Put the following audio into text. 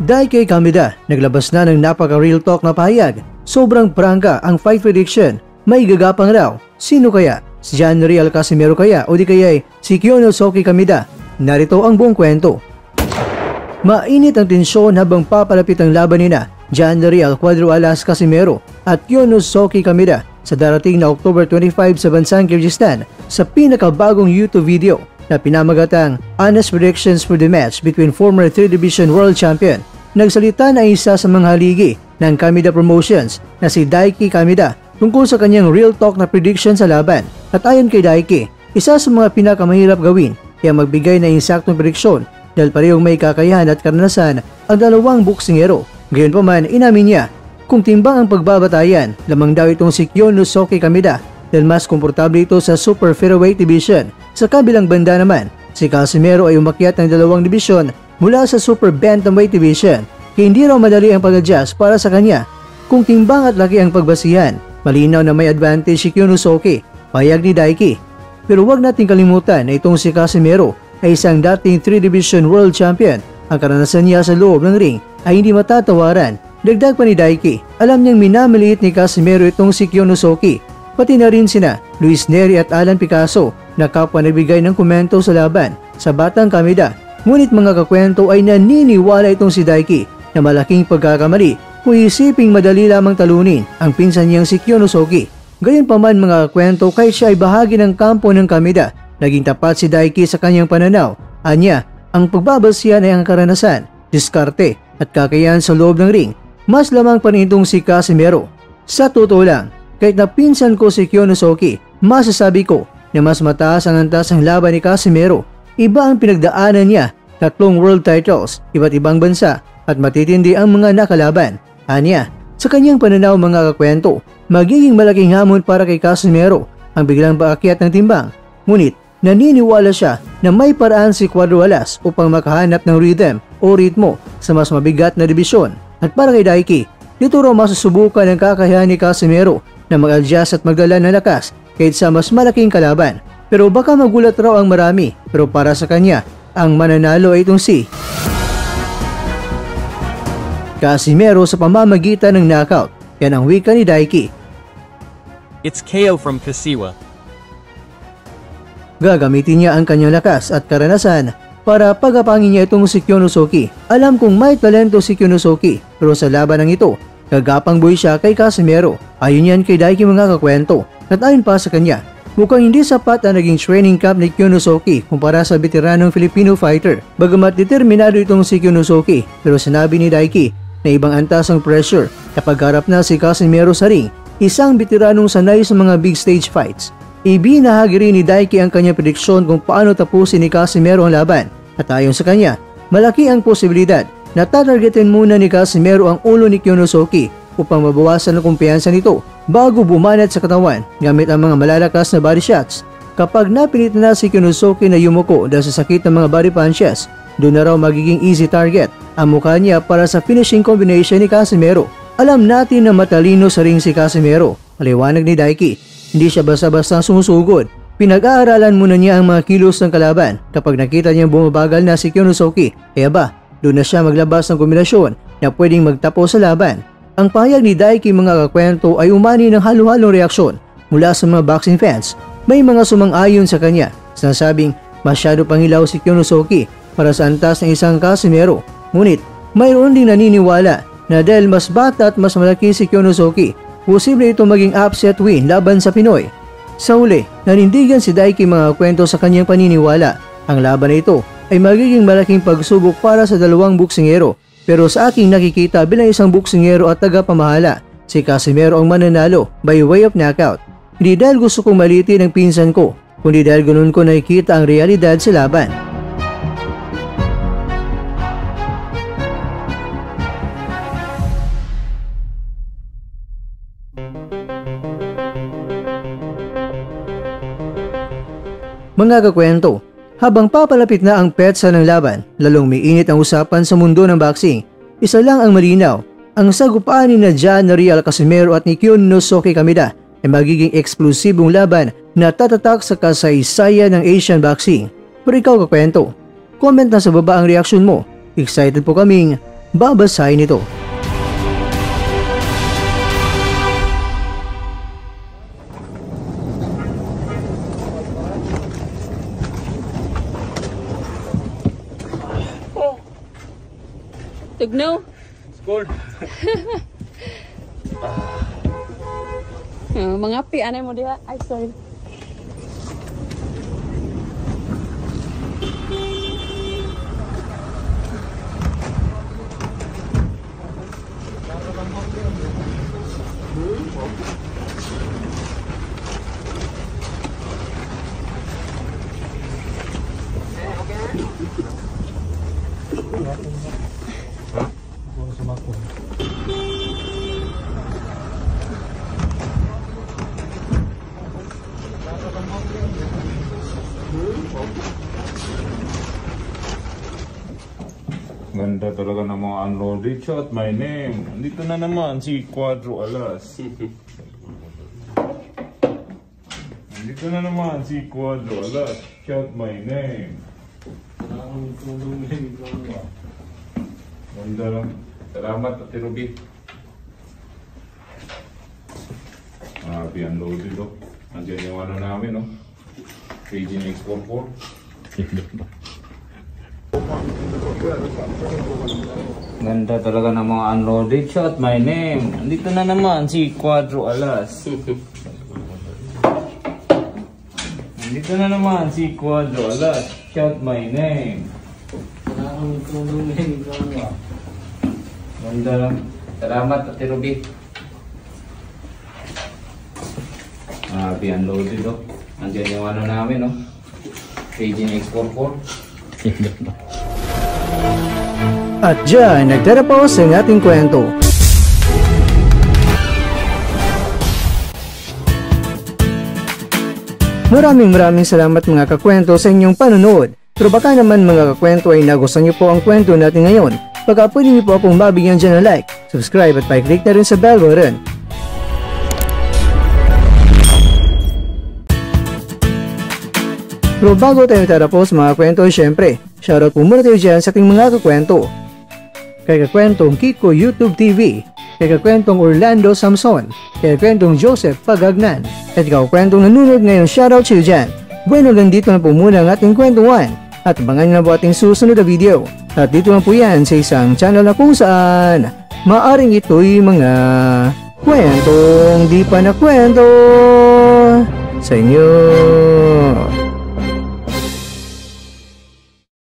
Daiki Kameda naglabas na ng napaka-real talk na pahayag. Sobrang prangka ang fight prediction. May gagapang raw. Sino kaya? Si John Riel Casimero kaya o di kaya si Kyonosuke Kameda? Narito ang buong kwento. Mainit ang tensyon habang papalapit ang laban nina John Riel Cuadro Alas Casimero at Kyonosuke Kameda sa darating na October 25 sa bansang Kyrgyzstan sa pinakabagong YouTube video na pinamagatang Honest Predictions for the Match between former 3 Division World Champion. Nagsalita na isa sa mga haligi ng Kameda Promotions na si Daiki Kameda tungkol sa kanyang real talk na prediction sa laban. At ayon kay Daiki, isa sa mga pinakamahirap gawin ay magbigay ng insaktong prediksyon dahil parehong may kakayahan at karanasan ang dalawang boksingero. Gayunpaman, inamin niya kung timbang ang pagbabatayan, lamang daw itong si Kyonosuke Kameda dahil mas komportable ito sa Super Featherweight Division. Sa kabilang banda naman, si Casimero ay umakyat ng 2 dibisyon mula sa Super Bantamweight Division kaya hindi raw madali ang pag-adjust para sa kanya. Kung timbang at laki ang pagbasihan, malinaw na may advantage si Kyonosuke, payag ni Daiki. Pero huwag nating kalimutan na itong si Casimero ay isang dating 3 Division World Champion. Ang karanasan niya sa loob ng ring ay hindi matatawaran. Dagdag pa ni Daiki, alam niyang minamaliit ni Casimero itong si Kyonosuke. Pati na rin sina Luis Neri at Alan Picasso na kapwa nagbigay ng komento sa laban sa batang Kameda. Ngunit mga kakwento ay naniniwala itong si Daiki na malaking pagkakamali kung isiping madali lamang talunin ang pinsan niyang si Kyonosuke. Gayunpaman mga kakwento, kahit siya ay bahagi ng kampo ng Kameda, naging tapat si Daiki sa kanyang pananaw. Anya, ang pagbabasihan ay ang karanasan, diskarte at kakayahan sa loob ng ring. Mas lamang pa rin itong si Casimero. Sa totoo lang, kahit na pinsan ko si Kyonosuke, masasabi ko na mas mataas ang antas ang laban ni Casimero. Iba ang pinagdaanan niya, 3 world titles, iba't ibang bansa at matitindi ang mga nakalaban. Anya, sa kanyang pananaw mga kakwento, magiging malaking hamon para kay Casimero ang biglang paakyat ng timbang. Ngunit naniniwala siya na may paraan si Cuadro Alas upang makahanap ng rhythm o ritmo sa mas mabigat na dibisyon. At para kay Daiki, dito raw masusubukan ang kakayahan ni Casimero na mag-adjust at magdala ng lakas kahit sa mas malaking kalaban. Pero baka magulat raw ang marami, pero para sa kanya, ang mananalo ay itong si Casimero sa pamamagitan ng knockout. Yan ang wika ni Daiki. It's KO from Kasiwa. Gagamitin niya ang kanyang lakas at karanasan para pagapangin niya itong si Kyonosuke. Alam kong may talento si Kyonosuke, pero sa laban ng ito, gagapang boy siya kay Casimero. Ayon yan kay Daiki mga kakwento. At ayon pa sa kanya, mukhang hindi sapat ang naging training camp ni Kyonosuke kumpara sa veteranong Filipino fighter. Bagamat determinado itong si Kyonosuke, pero sinabi ni Daiki na ibang antas ang pressure kapag harap na si Casimero sa ring, isang veteranong sanay sa mga big stage fights. Ibinahagi rin ni Daiki ang kanyang prediksyon kung paano tapusin ni Casimero ang laban. At ayon sa kanya, malaki ang posibilidad na tatargetin muna ni Casimero ang ulo ni Kyonosuke upang mabawasan ang kumpiyansa nito bago bumanat sa katawan gamit ang mga malalakas na body shots. Kapag napilit na si Kyonosuke na yumuko dahil sa sakit ng mga body punches, doon na raw magiging easy target ang mukha niya para sa finishing combination ni Casimero. Alam natin na matalino sa ring si Casimero. Maliwanag ni Daiki, hindi siya basta-basta sumusugod. Pinag-aaralan muna niya ang mga kilos ng kalaban. Kapag nakita niyang bumabagal na si Kyonosuke, doon na siya maglabas ng kombinasyon na pwedeng magtapos sa laban. Ang pahayag ni Daiki mga kakwento ay umani ng halo-halong reaksyon mula sa mga boxing fans. May mga sumang-ayon sa kanya, sinasabing masyado pang hilaw si Kyonosuke para sa antas ng isang Casimero. Ngunit mayroon ding naniniwala na dahil mas bata at mas malaki si Kyonosuke, posible ito maging upset win laban sa Pinoy. Sa huli, nanindigan si Daiki mga kwento sa kanyang paniniwala. Ang laban na ito ay magiging malaking pagsubok para sa dalawang boksingero. Pero sa aking nakikita bilang isang boksingero at tagapamahala, si Casimero ang mananalo by way of knockout. Hindi dahil gusto kong malitin ang pinsan ko, kundi dahil ganun ko nakikita ang realidad sa laban. Mga kakwento, habang papalapit na ang petsa ng laban, lalong miinit ang usapan sa mundo ng boxing. Isa lang ang malinaw, ang sagupaan ni John Riel Casimero at ni Kyonosuke Kameda ay magiging eksplosibong laban na tatatak sa kasaysayan ng Asian boxing. Pero ikaw kakwento, comment na sa baba ang reaksyon mo. Excited po kaming babasahin ito. Tugnaw? School. Mga pi, anay mo diha. Ay, sorry. Ganda talaga ng mga unloaded shot. My name. Andito na naman si Cuadro Alas. Andito na naman si Cuadro Alas. Shout my name. Ganda lang. Salamat, Ate Ruby. Unloaded oh. Andiyan yung ano namin oh. Paging X44. Ganda talaga ng mga unloaded shot. My name. Andito na naman si Cuadro Alas. Andito na naman si Cuadro Alas. Shout my name. Ganda lang. Salamat, Ate Ruby. Unloaded oh. Andiyan yung ano namin oh. Paging X44. At dyan, nagtatapos ang ating kwento. Maraming salamat mga kakwento sa inyong panonood. Pero baka naman mga kakwento ay nagustuhan niyo po ang kwento natin ngayon. Baka pwede niyo po akong mabigyan dyan ng like, subscribe at pa-click na rin sa bell button. Pero bago tayo tatapos mga kwento, syempre, shoutout po muna tayo dyan sa ating mga kakwento. Kay kakwentong Kiko YouTube TV, kay kakwentong Orlando Samson, kay kakwentong Joseph Pagagnan, at kakwentong nanonood ngayon, shoutout sa iyo dyan. Bueno, dito na po muna ang ating kwentuhan, at abangan nyo na po ating susunod na video. At dito na po yan sa isang channel na kung saan maaring ito'y mga kwentong di pa na kwento sa inyo.